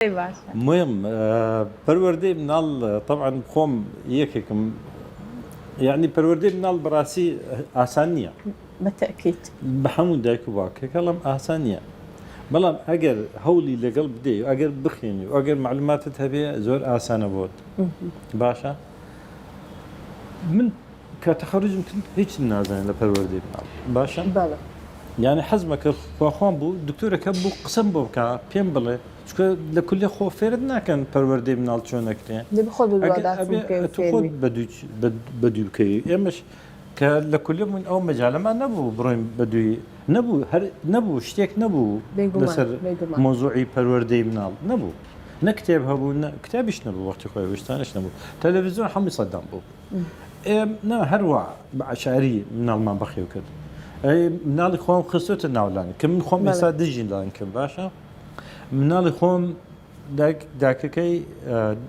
باشا. المهم پروردەی مناڵ طبعا خۆم یەکێکم يعني پروردەی مناڵ بەڕاستی ئاسان نییە بالتأكيد بە هەموو دایک و باوکێکەڵم ئاسان نییە بەڵام ئەگەر هەوڵی لەگەڵ بدەی و ئەگەر بخوێنی و ئەگەر معلوماتت هەبێ زۆر ئاسانە بۆت باشە من کە تەخەڕوجم کرد هیچ نازانێت لە پەروەردەی مناڵ باشە بەڵێ يعني حەزمەکە خواخوان بوو دکتۆرەکە بوو قسم بۆ بکە پێم بڵێ چکە لە کولی خۆ فێرت ناکەن پەروەردەی مناڵ چۆنەکرێ خۆت خۆت بەدوی بکەی ئێمەش کە لە کولیمون ئەو مەجالەمان نەبوو بڕۆین بەدوی نەبوو شتێک نەبوو لەسەر مۆزوعی پەروەردەی مناڵ نەبوو نە کتێب هەبوو کتابیش نەبوو وەختی خۆی وشتانش نەبوو تەلەڤیزیۆن هەمووی سەددام بوو نا هەروە بە عەشاری مناڵمان بەخێو کرد مناڵی خۆم خستۆتە ناولانی کە من خۆم ئێستا دژی لاین کرد باشە مناڵی خۆم داکەکەی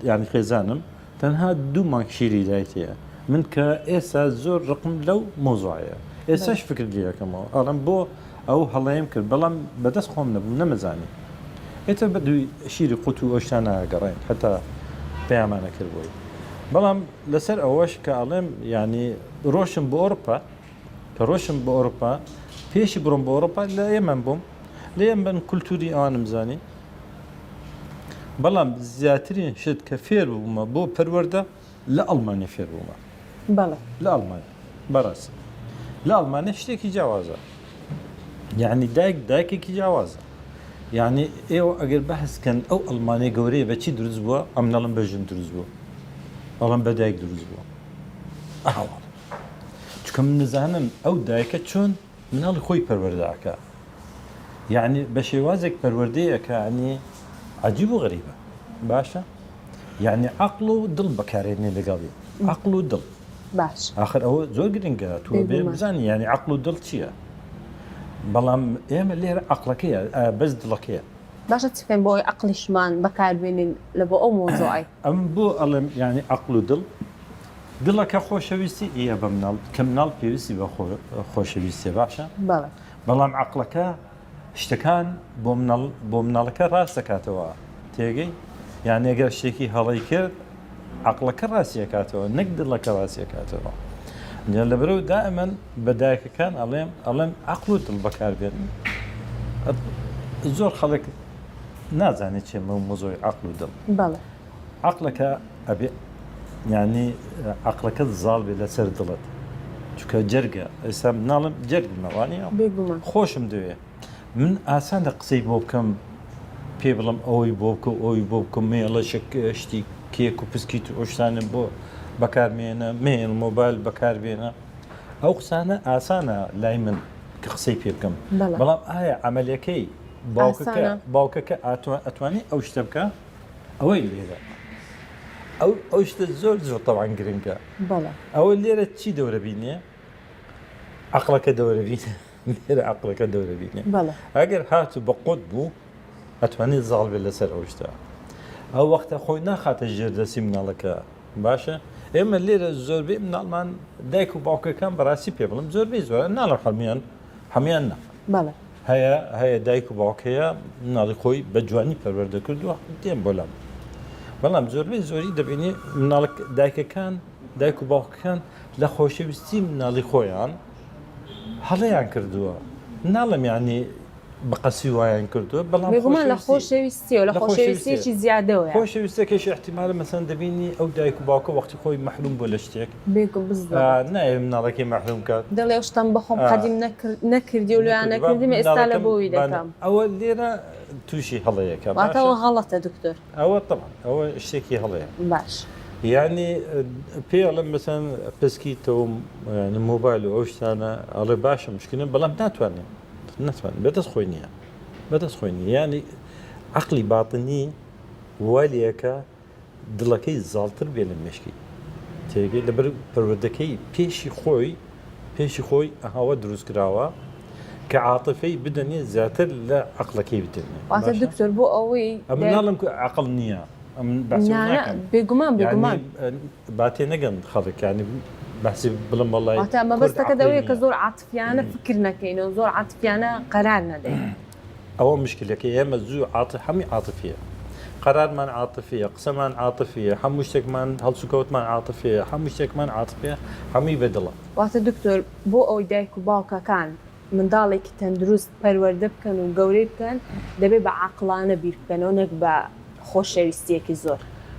یانی خێزانم تەنها دوو مانگ شیری دایتەیە من کە ئێستا زۆر ڕقم لەو مۆزوعەیە ئێستاش فکر لەکەمەوە ئەڵم بۆ ئەو هەڵەیەم کرد بەڵام بەدەست خۆم نەبوو نەمەزانی ئێتە بە دوی شیری قوت و ئەوشتان ناگەڕێن هەتا پەیامانە کردبووی بەڵام لەسەر ئەوەش کە ئەڵێم ینی ڕۆشم بۆ ئۆڕپا کە ڕۆشم بە ئۆڕپا پێشی بڕۆم بە ئۆڕپا لە ئێمە بووم لە ئێم بن کولتوری ئەوانم زانی بەڵام زیاترین شت کە فێر بوومە بۆ پەروەردە لە ئەڵمانی فێر بوومە بەڵێ لە ئەڵمانی بەڕاست لە ئەڵمانی شتێکی جیاوازە یعنی دایکێکی جیاوازە یعنی ئێوە ئەگەر بەحسکەن ئەو ئەڵمانی گەورەیە بە چی دروست بووە ئەم نەڵم بەژن دروست بووە بەڵام بە دایک دروست بووە ئاوا چکە من نزانم ئەو دایکە چۆن مناڵی خۆی پەروەردەکە یعنی بە شێوازێک پەروەردەیەکە ینی عجیب و غەریبە باشە یعنی عەقڵ و دڵ بەکارێنێ لەگەڵی عەقڵ و دڵ باش آخر ئەوە زۆر گرنگە تۆ بێ بزانی یعنی عەقڵ و دڵ چییە بەڵام ئێمە لێرە عەقڵەکەیە بەس دڵەکەیە باشە چکەین بۆ ئەوی عەقڵیشمان بەکاربێنین لە بۆ ئەو مۆزوعی ئەم بۆ ئەڵێم یعنی عەقڵ و دڵ دڵەکە خۆشەویستی ئیە بە مناڵ کە مناڵ پێویستی بە خۆشەویستێ باشە بەڵێ بەڵام عەقڵەکە شتەکان بۆ مناڵەکە ڕاست دەکاتەوە تێگەی یان ئەگەر شتێکی هەڵی کرد عەقڵەکە ڕاستیەکاتەوە نەک دڵەکە ڕاستیەکاتەوە لەبەرەوە دائیمەن بە دایکەکان ئەڵێم عەقڵ و دڵ بەکاربێن زۆر خەڵک نازانێت چێ مۆزۆی عەقڵ و دڵ بەڵێ عەقڵەکە ئەبێ یعنی عەقڵەکەت زاڵ بێ لەسەر دڵت چونکە جەرگە ئێستا مناڵم جەرگمەوانیە خۆشم دەوێ من ئاسان لە قسەی بۆ بکەم پێ بڵم ئەوەی بۆ بکە ئەوی بۆ بکەم مێڵە شتی کێک و پسکیت و ئۆشتانە بۆ بەکارمێنە مێڵ مۆبایل بەکاربێنە ئەو قسانە ئاسانە لای من کە قسەی پێ بکەم بەڵام ئایا عەمەلیەکەی باوکەکە ئەتوانێت ئەو شتە بکە ئەوەی لێرە ئەو شتە زۆر تەواان گرنگە ئەوە لێرە چی دەورە بینێ عەقڵەکە دەورە بینێ لێرە عەقڵەکە دەورە بینێ ئەگەر هاتوو بە قوت بوو ئەتوانێت زاڵ بێت لەسەر ئەو شتە ئەو وەختە خۆی ناخاتە ژێردەسی مناڵەکە باشە ئێمە لێرە زۆربەی مناڵمان دایک و باوکەکان بەڕاستی پێ بڵم زۆربەی زۆرە ناڵە هەمیان نا هەیە دایک و باوکەیە مناڵی خۆی بە جوانی پەروەردە کردووە دێم بۆ لام بەڵام زۆربەی زۆری دەبینی مناڵک دایکەکان دایک و باوکەکان لە خۆشەویستی مناڵی خۆیان هەڵەیان کردووە ناڵم یعنی بەقەسی وایان کردووە بەڵام لە خۆشەویستی و لە خۆشەویستێکی زیادەوە خۆشەویستەکەش احتیمالە مەسەن دەبینی ئەو دایک و باوکە وەختی خۆی مەحروم بۆ لە شتێک نایە مناڵەکەی مەحروم کات دەڵێ شتم بەخۆم قەدیم نەکردی و لەیان نەکردیم ئێستا لە بۆی دەکەم ئەوە لێرە تووشی هەڵەیەکە واتەوە غەڵەتە دکتۆر ئەوە طبعا ئەوە شتێکی هەڵەیە باش یعنی پێڵم مەسەن پسکیتەوە مۆبایل و ئەو شتانە ئەڵێ باشە مشکلە بەڵام ناتوانێت بەدەست خۆی نییە بەدەست خۆی نیە ینی عەقلی باتنی والیەکە دڵەکەی زاڵتر بێ لە مێشکی تێگەی لەبەر پەروەردەکەی پێشی خۆی ئەهاوە دروست کراوە کە عاتفەی بدەنێ زیاتر لە عەقڵەکەی بدەنێ واتە دکتۆر بۆ ئەوەی مناڵم عەقڵ نییە بێگومان باتێ نەگەن خەڵکانی بەسی بڵم وڵای مەبەستەکە دەوەیە کە زۆر عاتفیانە فکر نەکەینەوە زۆر عاتفیانە قەرار نەدەین ئەوە مشکلەکە ئێمە زوو هەمی عاتفیە قرار من عاطفية قسم من عاطفية حموشتك من هالسكوت من عاطفية حموشتك من عاطفية حمي بدلا واتە دکتۆر بۆ ئەوی دایک و باوکەکان منداڵێکی تەندروست پەروەردە بکەن و گەورەی بکەن دەبێت بە عاقلانە بیر بکەنەوە نەک بە خۆشەویستیەکی زۆر.